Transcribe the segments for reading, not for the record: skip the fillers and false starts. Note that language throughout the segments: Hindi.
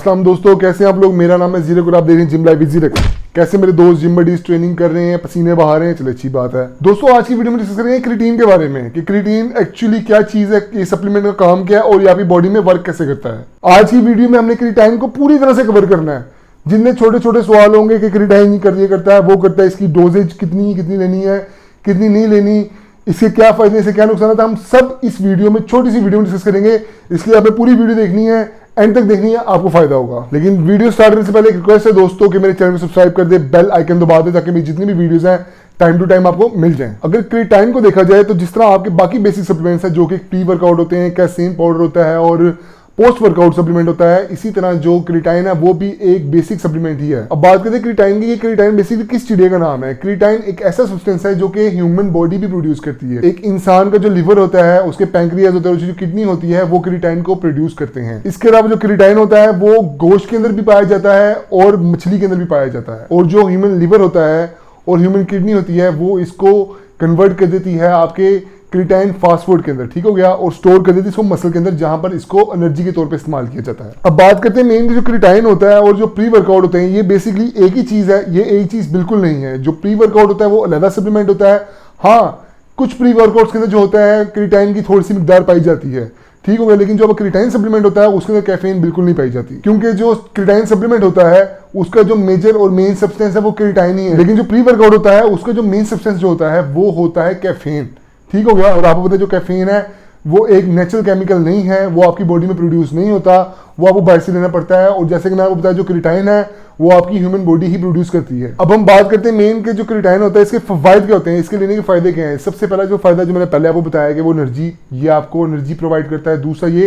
अस्सलाम दोस्तों, कैसे हैं आप लोग। मेरा नाम है जीरक और आप देख रहे हैं जिम लाइव विद जीरक। कैसे मेरे दोस्त जिम बडीज ट्रेनिंग कर रहे हैं, पसीने बहा रहे हैं, चलो अच्छी बात है। दोस्तों आज की वीडियो में डिस्कस करेंगे क्रिएटिन के बारे में कि क्रिएटिन एक्चुअली क्या चीज है, ये सप्लीमेंट का काम क्या है और ये आपकी बॉडी में वर्क कैसे करता है। आज की वीडियो में हमने क्रिएटिन को पूरी तरह से कवर करना है। जिनमें छोटे छोटे सवाल होंगे कि क्रिएटिन ये करता है, वो करता है, इसकी डोजेज कितनी लेनी है, कितनी नहीं लेनी, इसके क्या फायदे, इससे क्या नुकसान है, हम सब इस वीडियो में छोटी सी वीडियो में डिस्कस करेंगे। इसलिए आपने पूरी वीडियो देखनी है, एंड तक देखनी है, आपको फायदा होगा। लेकिन वीडियो स्टार्ट करने से पहले एक रिक्वेस्ट है दोस्तों कि मेरे चैनल को सब्सक्राइब कर दे, बेल आइकन दबा दे ताकि मेरी जितनी भी वीडियोस हैं टाइम टू टाइम आपको मिल जाएं। अगर क्रिएटिन को देखा जाए तो जिस तरह आपके बाकी बेसिक सप्लीमेंट्स हैं जो कि प्री वर्कआउट होते हैं, कैसीन पाउडर होता है और पोस्ट वर्कआउट सप्लीमेंट होता है, इसी तरह जो क्रिएटिन है वो भी एक बेसिक सप्लीमेंट ही है। अब बात करते हैं क्रिएटिन की। ये क्रिएटिन बेसिकली किस चिड़िया का नाम है। क्रिएटिन एक ऐसा सब्सटेंस है जो कि ह्यूमन बॉडी भी प्रोड्यूस करती है। एक इंसान का जो लिवर होता है, उसके पैंक्रियाज होता है, उसकी जो किडनी होती है, वो क्रिएटिन को प्रोड्यूस करते हैं। इसके अलावा जो क्रिएटिन होता है वो गोश्त के अंदर भी पाया जाता है और मछली के अंदर भी पाया जाता है। और जो ह्यूमन लिवर होता है और ह्यूमन किडनी होती है वो इसको कन्वर्ट कर देती है आपके क्रिएटिन फास्ट फूड के अंदर, ठीक हो गया, और स्टोर कर देती है इसको मसल के अंदर, जहां पर इसको एनर्जी के तौर पे इस्तेमाल किया जाता है। अब बात करते हैं मेन जो क्रिएटिन होता है और जो प्री वर्कआउट होते हैं, ये बेसिकली एक ही चीज है। ये एक चीज बिल्कुल नहीं है। जो प्री वर्कआउट होता है वो अलग सप्लीमेंट होता है। हाँ, कुछ प्री वर्कआउट्स के अंदर जो होता है क्रिएटिन की थोड़ी सी मिकदार पाई जाती है, ठीक हो गया, लेकिन जो क्रिएटिन सप्लीमेंट होता है उसके अंदर कैफीन बिल्कुल नहीं पाई जाती, क्योंकि जो क्रिएटिन सप्लीमेंट होता है उसका जो मेजर और मेन सब्सटेंस है वो क्रिएटिन ही है। लेकिन जो प्री वर्कआउट होता है उसका जो मेन सब्सटेंस जो होता है वो होता है कैफीन, ठीक हो गया। और आपको पता है जो कैफीन है वो एक नेचुरल केमिकल नहीं है, वो आपकी बॉडी में प्रोड्यूस नहीं होता, वो आपको बाहर से लेना पड़ता है। और जैसे कि मैं आपको बताया जो क्रिएटिन है वो आपकी ह्यूमन बॉडी ही प्रोड्यूस करती है। अब हम बात करते हैं मेन के जो क्रिएटिन होता है इसके फायदे क्या होते हैं, इसके लेने के फायदे क्या हैं। सबसे पहला जो फायदा जो मैंने पहले आपको बताया कि वो एनर्जी, ये आपको एनर्जी प्रोवाइड करता है। दूसरा ये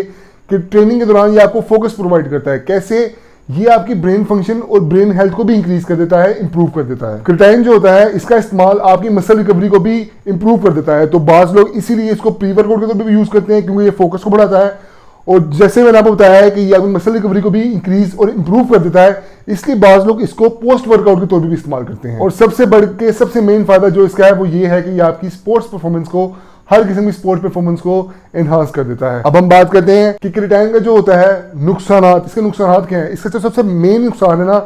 कि ट्रेनिंग के दौरान ये आपको फोकस प्रोवाइड करता है। कैसे? ये आपकी ब्रेन फंक्शन और ब्रेन हेल्थ को भी इंक्रीज कर देता है, इंप्रूव कर देता है। क्रिएटिन जो होता है इसका इस्तेमाल आपकी मसल रिकवरी को भी इंप्रूव कर देता है। तो बाज लोग इसीलिए इसको प्री वर्कआउट के तौर पर भी यूज करते हैं, क्योंकि ये फोकस को बढ़ाता है। और जैसे मैंने आपको बताया है कि ये आपकी मसल रिकवरी को भी इंक्रीज और इंप्रूव कर देता है, इसलिए बाज लोग इसको पोस्ट वर्कआउट के तौर पर भी इस्तेमाल करते हैं। और सबसे बढ़ के सबसे मेन फायदा जो इसका है वो ये है कि ये आपकी स्पोर्ट्स परफॉर्मेंस को, हर किस्म की स्पोर्ट्स परफॉर्मेंस को एनहांस कर देता है। अब हम बात करते हैं कि क्रिएटिन का जो होता है नुकसान, इसके नुकसान क्या है। इसका जो सबसे मेन नुकसान है ना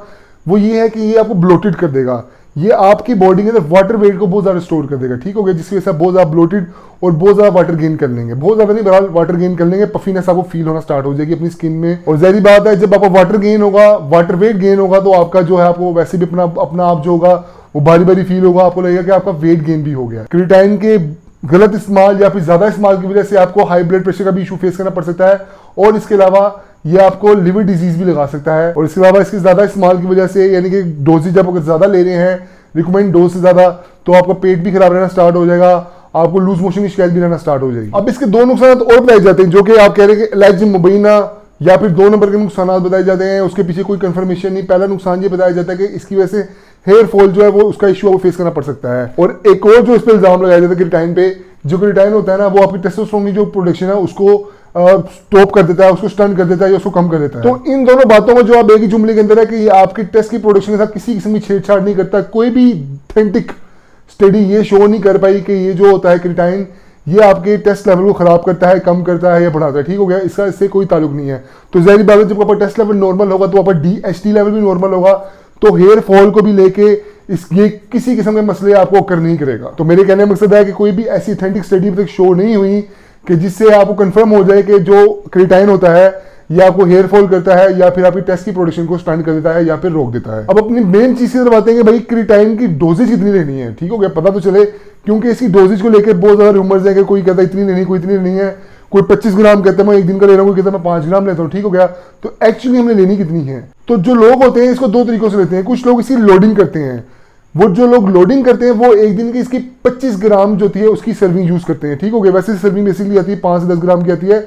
वो ये है कि ये आपको ब्लोटेड कर देगा। ये आपकी बॉडी के अंदर वाटर वेट को बहुत ज्यादा स्टोर कर देगा, ठीक हो गया, जिसकी वजह से बहुत ज्यादा ब्लोटेड और बहुत ज्यादा वाटर गेन कर लेंगे। बहुत ज्यादा नहीं, बहरहाल वाटर गेन कर लेंगे, पफीनेस आपको फील होना स्टार्ट हो जाएगी अपनी स्किन में। और जहरी बात है, जब आपका वाटर गेन होगा, वाटर वेट गेन होगा, तो आपका जो है आपको वैसे भी अपना आप जो होगा वो भारी भारी फील होगा, आपको लगेगा कि आपका वेट गेन भी हो गया। क्रिएटिन के गलत इस्तेमाल या फिर ज्यादा इस्तेमाल की वजह से आपको हाई ब्लड प्रेशर का भी इशू फेस करना पड़ सकता है। और इसके अलावा ये आपको लिवर डिजीज भी लगा सकता है। और इसके अलावा इसके ज्यादा इस्तेमाल की वजह से, यानी कि डोजेज जब अगर ज्यादा ले रहे हैं, रिकमेंड डोज से ज्यादा, तो आपका पेट भी खराब रहना स्टार्ट हो जाएगा, आपको लूज मोशन की शिकायत भी रहना स्टार्ट हो जाएगी। अब इसके दो नुकसान और बताए जाते हैं जो कि आप कह रहे हैं कि एलर्जी मुबैना या फिर 2 नंबर के नुकसान बताए जाते हैं, उसके पीछे कोई कंफर्मेशन नहीं। पहला नुकसान ये बताया जाता है कि इसकी वजह से हेयर फॉल जो है वो उसका इश्यू आपको फेस करना पड़ सकता है। और एक और जो इस पर इल्जाम लगाया जाता है क्रिएटिन पे, जो क्रिएटिन होता है ना वो आपकी टेस्टोस्टेरोन की जो प्रोडक्शन है उसको स्टॉप कर देता है, उसको स्टन कर देता है या उसको कम कर देता है। तो इन दोनों बातों का जवाब एक ही जुमले के अंदर है कि ये आपकी टेस्ट की प्रोडक्शन के साथ किसी किस्म की छेड़छाड़ नहीं करता। कोई भी ऑथेंटिक स्टडी ये शो नहीं कर पाई कि ये जो होता है क्रिएटिन ये आपके टेस्ट लेवल को खराब करता है, कम करता है या बढ़ाता है, ठीक हो गया, इसका इससे कोई ताल्लुक नहीं है। तो ज़ाहिर बात है जब आपका टेस्ट लेवल नॉर्मल होगा तो आपका DHT लेवल भी नॉर्मल होगा, तो हेयर फॉल को भी लेके ये किसी किस्म के मसले आपको कर नहीं करेगा। तो मेरे कहने का मकसद है कि कोई भी ऐसी ऑथेंटिक स्टडी अब तक शो नहीं हुई कि जिससे आपको कंफर्म हो जाए कि जो क्रिएटिन होता है ये आपको हेयर फॉल करता है या फिर आपकी टेस्ट की प्रोडक्शन को स्टंट कर देता है या फिर रोक देता है। अब अपनी मेन चीज की तरफ आते हैं कि भाई क्रिएटिन की डोजेज कितनी लेनी है, ठीक हो गया, पता तो चले, क्योंकि इसकी डोजेज को लेकर बहुत ज्यादा रूमर्स है कि कोई कहता है इतनी लेनी, कोई इतनी लेनी है, कोई 25 ग्राम कहता है मैं एक दिन का ले रहा हूँ, कोई कहता है मैं 5 ग्राम लेता हूँ, ठीक हो गया। तो एक्चुअली हमने लेनी कितनी है? तो जो लोग होते हैं इसको 2 तरीकों से लेते हैं। कुछ लोग इसकी लोडिंग करते हैं, वो जो लोग लोडिंग करते हैं वो एक दिन की इसकी 25 ग्राम जो थी उसकी सर्विंग यूज करते हैं, ठीक हो गया। वैसे सर्विंग बेसिकली आती है 5 से 10 ग्राम की आती है,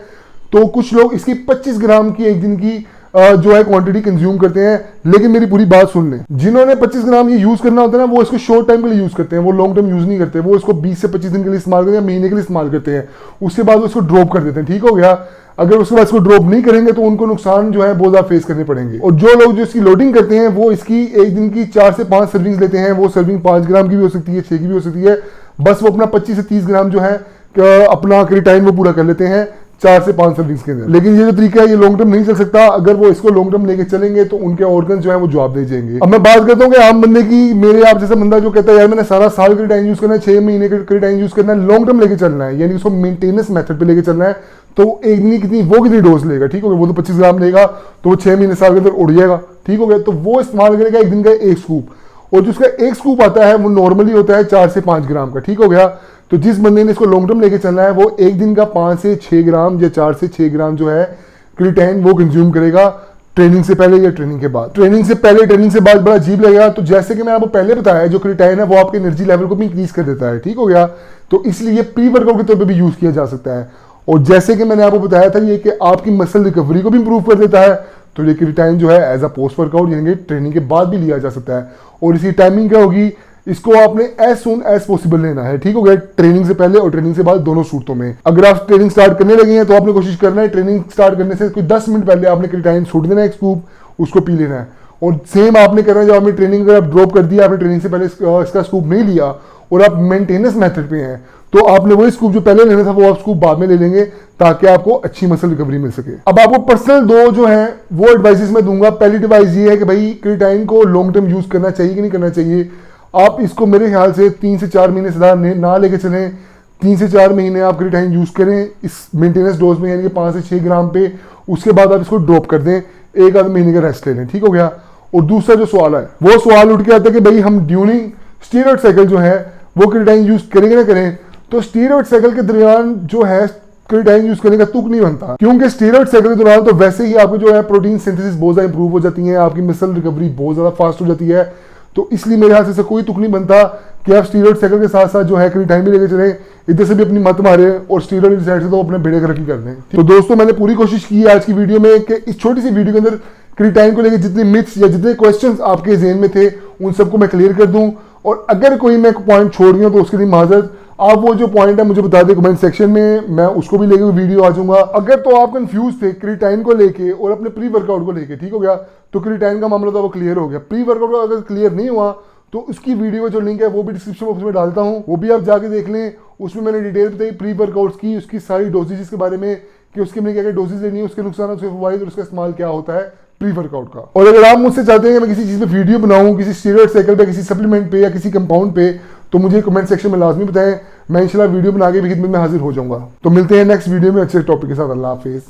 तो कुछ लोग इसकी 25 ग्राम की एक दिन की जो है क्वांटिटी कंज्यूम करते हैं। लेकिन मेरी पूरी बात सुन लें, जिन्होंने 25 ग्राम ये यूज करना होता है ना वो इसको शॉर्ट टाइम के लिए यूज करते हैं, वो लॉन्ग टर्म यूज नहीं करते, वो इसको 20 से 25 दिन के लिए इस्तेमाल करते हैं, महीने के लिए इस्तेमाल करते हैं, उसके बाद वो इसको ड्रॉप कर देते हैं, ठीक हो गया। अगर उसके बाद इसको ड्रॉप नहीं करेंगे तो उनको नुकसान जो है बहुत ज्यादा फेस करने पड़ेंगे। और जो लोग जो इसकी लोडिंग करते हैं वो इसकी एक दिन की 4 से 5 सर्विंग्स लेते हैं। वो सर्विंग 5 ग्राम की भी हो सकती है, 6 की भी हो सकती है, बस वो अपना 25 से 30 ग्राम जो है अपना क्रिएटिन वो पूरा कर लेते हैं। 4 से 5 सर्विंग्स के अंदर। लेकिन ये जो तरीका है ये लॉन्ग टर्म नहीं चल सकता। अगर वो इसको लॉन्ग टर्म लेके चलेंगे तो उनके ऑर्गन जो है वो जवाब दे जाएंगे। अब मैं बात करता हूँ कि आम बंदे की, मेरे आप जैसा बंदा जो कहता है यार मैंने सारा साल क्रिटाइन यूज करना है, 6 महीने क्रिटाइन यूज करना है, लॉन्ग टर्म लेके चलना है, यानी उसको मेंटेनेंस मेथड पे लेके चलना है, तो एक दिन कितनी डोज लेगा, ठीक हो गया, वो तो 25 ग्राम लेगा तो वो 6 महीने साल के अंदर उड़ जाएगा, ठीक हो गया। तो वो इस्तेमाल करेगा एक दिन का 1 स्कूप, और जो उसका 1 स्कूप आता है वो नॉर्मली होता है 4 से 5 ग्राम का, ठीक हो गया। तो जिस बंदे ने इसको लॉन्ग टर्म लेके चलना है वो एक दिन का 5 से 6 ग्राम या 4 से 6 ग्राम जो है क्रिटाइन वो कंज्यूम करेगा, ट्रेनिंग से पहले या ट्रेनिंग के बाद। ट्रेनिंग से पहले ट्रेनिंग से बाद बड़ा अजीब लगेगा, तो जैसे कि मैंने आपको पहले बताया जो क्रिटाइन है वो आपके एनर्जी लेवल को भी इंक्रीज कर देता है, ठीक हो गया। तो इसलिए प्री वर्कआउट के तौर पे भी यूज किया जा सकता है। और जैसे कि मैंने आपको बताया था ये कि आपकी मसल रिकवरी को भी इंप्रूव कर देता है, तो ये क्रिटाइन जो है एज अ पोस्ट वर्कआउट यानी ट्रेनिंग के बाद भी लिया जा सकता है। और इसकी टाइमिंग क्या होगी, इसको आपने एज सून एज पॉसिबल लेना है, ठीक हो गया, ट्रेनिंग से पहले और ट्रेनिंग से बाद दोनों सूरतों में। अगर आप ट्रेनिंग स्टार्ट करने लगे हैं तो आपने कोशिश करना है ट्रेनिंग स्टार्ट करने से कोई 10 मिनट पहले आपने क्रिटाइन छूट देना है, एक स्कूप उसको पी लेना है। और सेम आपने करना है जब आपने ट्रेनिंग अगर आप ड्रॉप कर दिया, आपने ट्रेनिंग से पहले इसका स्कूप नहीं लिया और आप मेंटेनेंस मेथड पे हैं, तो आपने वही स्कूप जो पहले लेना था वो आप स्कूप बाद में ले लेंगे ताकि आपको अच्छी मसल रिकवरी मिल सके। अब आपको पर्सनल 2 जो है वो एडवाइसेस मैं दूंगा। पहली एडवाइस ये है कि भाई क्रिटाइन को लॉन्ग टर्म यूज करना चाहिए कि नहीं करना चाहिए। आप इसको मेरे ख्याल से 3 से 4 महीने से ना लेके चलें। 3 से 4 महीने आप क्रिटाइन यूज करें इस मेंटेनेंस डोज में, यानी कि 5 से 6 ग्राम पे। उसके बाद आप इसको ड्रॉप कर दें, 1 आध महीने का रेस्ट ले लें, ठीक हो गया। और दूसरा जो सवाल है वो सवाल उठ के आता है कि भाई हम ड्यूरिंग स्टीरॉयड साइकिल जो है वो क्रिटाइन यूज करेंगे ना करें। तो स्टीरॉयड साइकिल के दरमियान जो है क्रिटाइन यूज करने का तुक नहीं बनता, क्योंकि स्टीरॉयड साइकिल के दौरान तो वैसे ही आपको जो है प्रोटीन सिंथेसिस बहुत ज्यादा इंप्रूव हो जाती है, आपकी मसल रिकवरी बहुत ज्यादा फास्ट हो जाती है। तो इसलिए मेरे हाथ से कोई तुक नहीं बनता कि आप स्टीरॉयड साइकिल के साथ साथ जो है क्रिटाइन भी लेके चलें, इधर से भी अपनी मत मारे और स्टीरॉयड साइड से तो अपने बेड़े तरक्की कर दें। तो दोस्तों मैंने पूरी कोशिश की है आज की वीडियो में कि इस छोटी सी वीडियो के अंदर क्रिटाइन को लेकर जितने मिथ्स या जितने क्वेश्चंस आपके ज़हन में थे उन सबको मैं क्लियर कर दूं। और अगर कोई मैं पॉइंट छोड़ गया तो उसके लिए माजरत, आप वो जो पॉइंट है मुझे बता दें कमेंट सेक्शन में, मैं उसको भी लेके वीडियो आ जाऊंगा। अगर तो आप कंफ्यूज थे क्रिटाइन को लेके और अपने प्री वर्कआउट को लेके, ठीक हो गया, तो क्रिटाइन का मामला तो वो क्लियर हो गया। प्री वर्कआउट अगर क्लियर नहीं हुआ तो उसकी वीडियो का जो लिंक है वो भी डिस्क्रिप्शन बॉक्स में डालता हूँ, वो भी आप जाके देख लें। उसमें मैंने डिटेल बताई प्री वर्कआउट्स की, उसकी सारी डोजेज के बारे में कि उसके में क्या क्या डोजेज लेनी है, उसके नुकसान, उसके फवाइद और उसका इस्तेमाल क्या होता है प्री वर्कआउट का। और अगर आप मुझसे चाहते हैं कि मैं किसी चीज़ पे वीडियो बनाऊं, किसी स्टीरॉयड साइकिल पे, किसी सप्लीमेंट पे या किसी कंपाउंड पे, तो मुझे कमेंट सेक्शन में लाजमी बताएं। मैं इंशाल्लाह वीडियो बना के भी खिदमत में हाजिर हो जाऊंगा। तो मिलते हैं नेक्स्ट वीडियो में अच्छे टॉपिक के साथ। अल्लाह हाफिज़।